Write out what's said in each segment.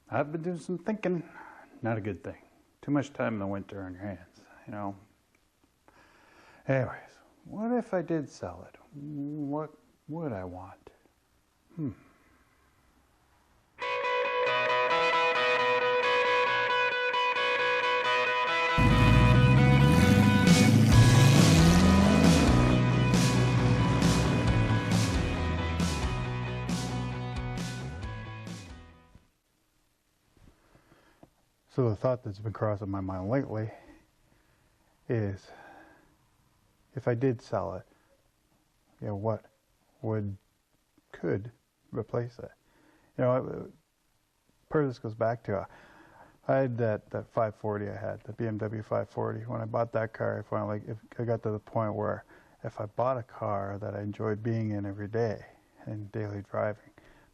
I've been doing some thinking. Not a good thing. Too much time in the winter on your hands. Anyways, what if I did sell it? What would I want? Hmm. So the thought that's been crossing my mind lately is, if I did sell it, what could replace it? Part of this goes back to I had that 540 I had, the BMW 540. When I bought that car, I finally I got to the point where if I bought a car that I enjoyed being in every day and daily driving,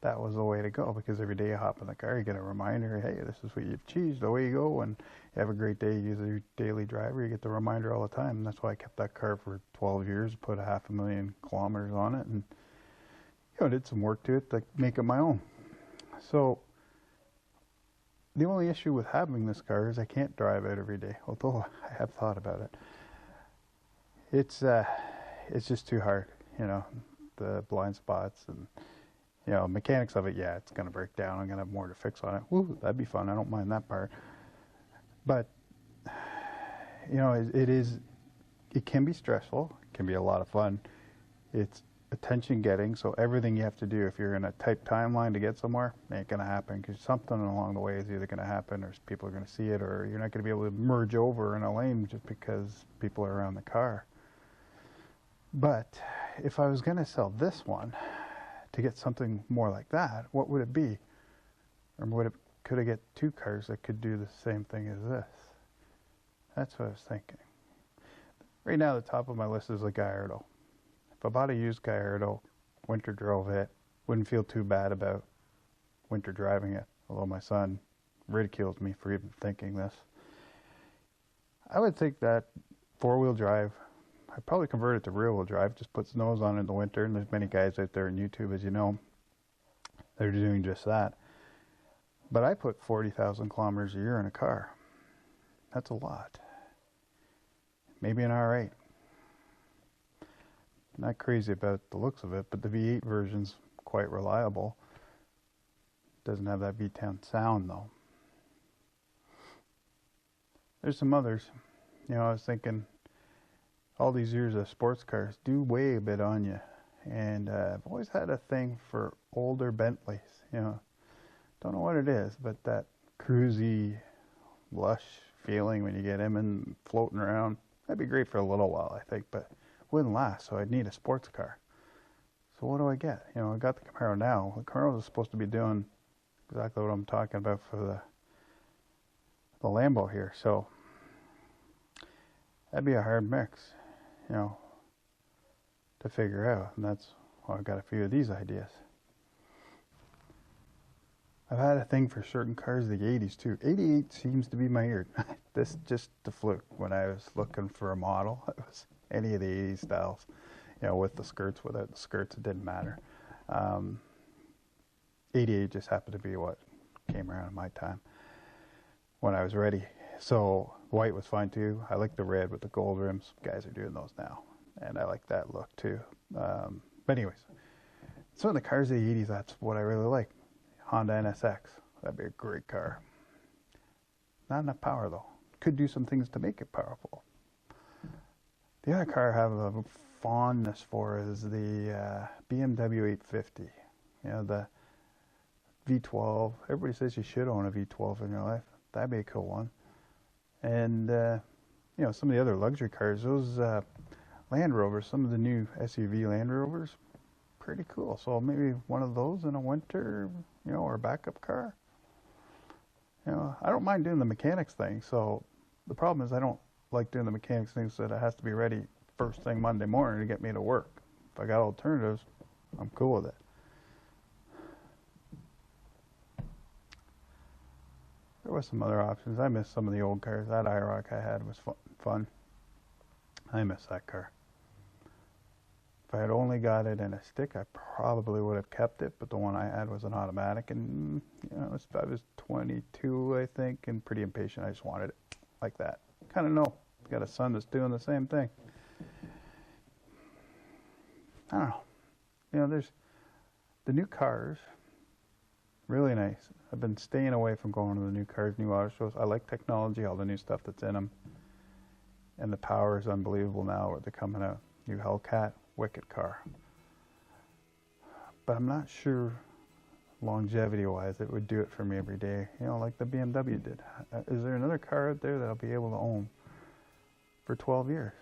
that was the way to go, because every day you hop in the car, you get a reminder, hey, this is what you've achieved, away you go, and you have a great day, you use your daily driver, you get the reminder all the time. And that's why I kept that car for 12 years, put 500,000 kilometers on it, and did some work to it to make it my own. So the only issue with having this car is I can't drive it every day, although I have thought about it. It's just too hard, the blind spots and mechanics of it. Yeah, it's going to break down. I'm going to have more to fix on it. Woo, that'd be fun. I don't mind that part. But it can be stressful. It can be a lot of fun. It's attention getting, so everything you have to do, if you're in a tight timeline to get somewhere, ain't going to happen, because something along the way is either going to happen, or people are going to see it, or you're not going to be able to merge over in a lane just because people are around the car. But if I was going to sell this one to get something more like that, what would it be? Or could I get two cars that could do the same thing as this? That's what I was thinking. Right now, the top of my list is a Gallardo. If I bought a used Gallardo, winter drove it, wouldn't feel too bad about winter driving it, although my son ridicules me for even thinking this. I would think that four-wheel drive, I'd probably convert it to rear-wheel drive, just put nose on in the winter, and there's many guys out there on YouTube, as you know, that are doing just that. But I put 40,000 kilometers a year in a car. That's a lot. Maybe an R8. Not crazy about the looks of it, but the V8 version's quite reliable. Doesn't have that V10 sound though. There's some others. I was thinking, all these years of sports cars do weigh a bit on you, and I've always had a thing for older Bentleys. Don't know what it is, but that cruisy, lush feeling when you get in and floating around, that'd be great for a little while, I think, but wouldn't last, so I'd need a sports car. So what do I get? I got the Camaro now. The Camaro is supposed to be doing exactly what I'm talking about for the Lambo here, so that'd be a hard mix, to figure out, and that's why I've got a few of these ideas. I've had a thing for certain cars, the 80s too. 88 seems to be my ear. This just a fluke. When I was looking for a model, it was any of the 80s styles, with the skirts, without the skirts, it didn't matter. 88 just happened to be what came around in my time when I was ready. So white was fine too. I like the red with the gold rims. Guys are doing those now, and I like that look too. But anyways, some of the cars of the 80s, that's what I really like. Honda NSX, that'd be a great car. Not enough power though. Could do some things to make it powerful. The other car I have a fondness for is the BMW 850. The V12. Everybody says you should own a V12 in your life. That'd be a cool one. And some of the other luxury cars, those Land Rovers, some of the new SUV Land Rovers, pretty cool. So maybe one of those in a winter, or a backup car. I don't mind doing the mechanics thing. So the problem is I don't like doing the mechanics things that it has to be ready first thing Monday morning to get me to work. If I got alternatives, I'm cool with it. There were some other options. I miss some of the old cars. That IROC I had was fun. I miss that car. If I had only got it in a stick, I probably would have kept it, but the one I had was an automatic, and you know, I was 22, I think, and pretty impatient. I just wanted it like that. Kind of know. Got a son that's doing the same thing. I don't know. You know, there's the new cars, really nice. I've been staying away from going to the new cars, new auto shows. I like technology, all the new stuff that's in them. And the power is unbelievable now where they're coming out. New Hellcat, wicked car. But I'm not sure longevity-wise it would do it for me every day. You know, like the BMW did. Is there another car out there that I'll be able to own for 12 years?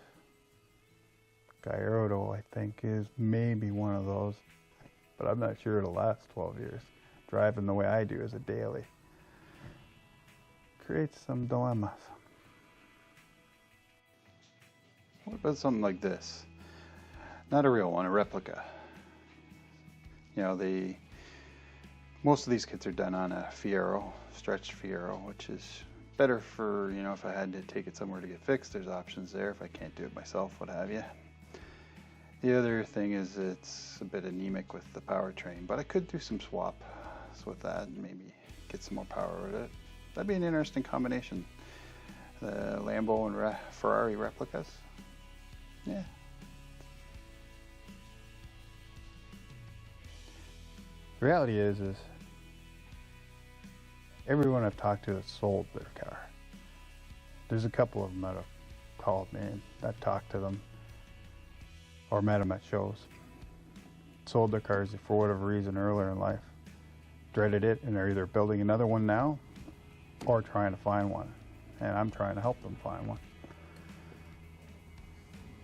Gallardo, I think, is maybe one of those. But I'm not sure it'll last 12 years. Driving the way I do as a daily creates some dilemmas. What about something like this? Not a real one, a replica. You know, most of these kits are done on a Fiero, stretched Fiero, which is better for, you know, if I had to take it somewhere to get fixed, there's options there. If I can't do it myself, what have you. The other thing is it's a bit anemic with the powertrain, but I could do some swaps with that and maybe get some more power with it. That'd be an interesting combination. The Lambo and Ferrari replicas. Yeah. The reality is everyone I've talked to has sold their car. There's a couple of them that have called me and I've talked to them or met them at shows. Sold their cars for whatever reason earlier in life. Dreaded it, and they're either building another one now or trying to find one. And I'm trying to help them find one.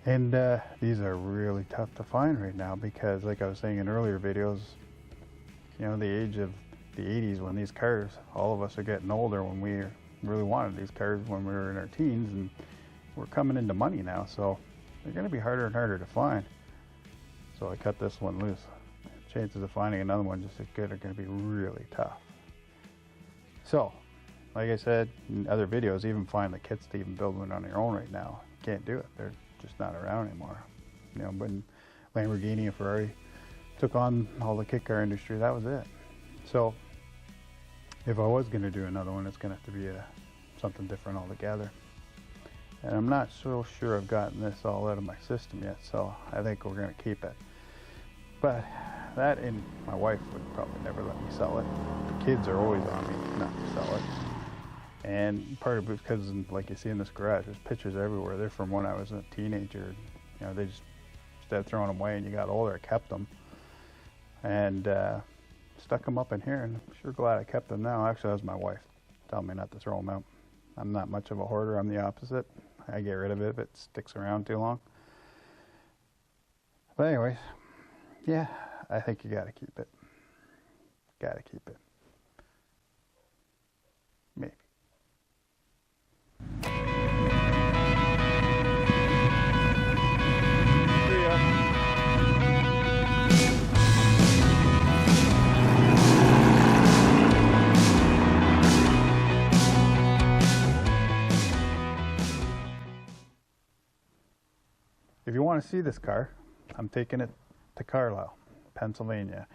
And these are really tough to find right now because, like I was saying in earlier videos, you know, the age of the 80s when these cars, all of us are getting older when we really wanted these cars when we were in our teens, and we're coming into money now, so they're going to be harder and harder to find. So I cut this one loose. Chances of finding another one just as good are going to be really tough. So, like I said in other videos, even find the kits to even build one on your own right now. You can't do it. They're just not around anymore. You know, when Lamborghini and Ferrari took on all the kit car industry, that was it. So, if I was going to do another one, it's going to have to be something different altogether. And I'm not so sure I've gotten this all out of my system yet, so I think we're going to keep it. But that, and my wife would probably never let me sell it. The kids are always on me not to sell it. And part of it is because, like you see in this garage, there's pictures everywhere. They're from when I was a teenager. You know, they just, instead of throwing them away and you got older, I kept them. And stuck them up in here, and I'm sure glad I kept them now. Actually, that was my wife telling me not to throw them out. I'm not much of a hoarder. I'm the opposite. I get rid of it if it sticks around too long. But anyways, yeah, I think you gotta keep it. Gotta keep it. Maybe. See ya. If you want to see this car, I'm taking it to Carlisle, Pennsylvania,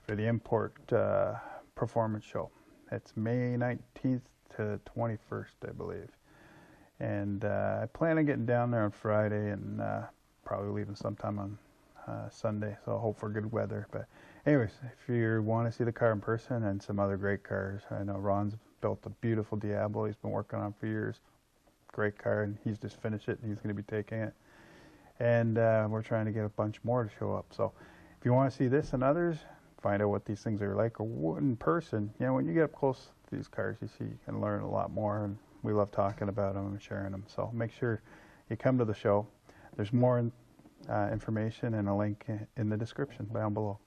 for the Import Performance Show. It's May 19th to 21st, I believe. And I plan on getting down there on Friday and probably leaving sometime on Sunday, so I hope for good weather. But anyways, if you want to see the car in person and some other great cars, I know Ron's built a beautiful Diablo he's been working on for years. Great car, and he's just finished it, and he's going to be taking it. And we're trying to get a bunch more to show up. So if you want to see this and others, find out what these things are like or in person, you know, when you get up close to these cars, you see, you can learn a lot more, and we love talking about them and sharing them. So make sure you come to the show. There's more information and a link in the description down below.